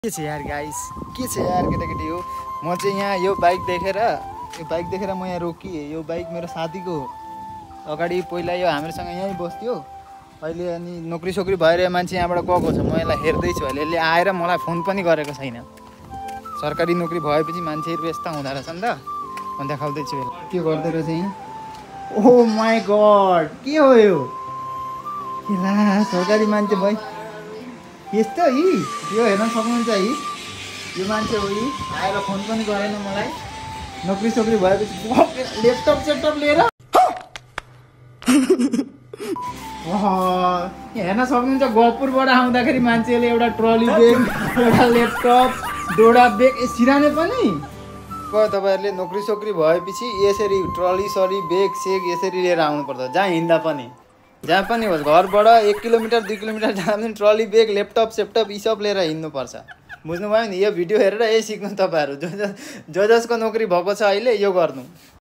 के छ यार गाइस, के छ यार केटाकेटी हो। म चाहिँ यहाँ यो बाइक देखेर म यहाँ रोकिएँ। यो बाइक मेरो साथीको हो। अगाडि पहिला यो हामीसँग यहीँ बस्थ्यो, अहिले अनि नोकरी सोकरी भएर मान्छे यहाँबाट गएको छ। म यसलाई हेर्दैछु, अहिले यसले आएर मलाई फोन पनि गरेको छैन। सरकारी नोकरी भएपछि मान्छेहरू यस्ता हुँदो रहेछ नि त। म देखाउँदैछु यसलाई के गर्दै रहेछ यहाँ। ओ माई गड, के हो यो? ला सरकारी मान्छे भाइ यस्तो यो हेर्न सक्नुहुन्छ है। यो मान्छे हो आएर फोन पनि गरेन मलाई। नोकरी सोकरी भएपछि ल्यापटप लिएर हेर्न सक्नुहुन्छ। गहपुरबाट आउँदाखेरि मान्छेले एउटा ट्रली बेग, एउटा ल्यापटप, डोडा बेग सिराने पनि। तपाईँहरूले नोकरी सोकरी भएपछि यसरी ट्रली सरी बेग सेग यसरी लिएर आउनुपर्छ। जहाँ हिँड्दा पनि, जहाँ पनि होस्, घरबाट 1 किलोमिटर 2 किलोमिटर जाँदा पनि ट्रली बेग ल्यापटप सेपटप यी सब लिएर हिँड्नुपर्छ। बुझ्नुभयो नि? यो भिडियो हेरेर यही सिक्नु तपाईँहरू। जो जसको नोकरी भएको छ अहिले यो गर्नु।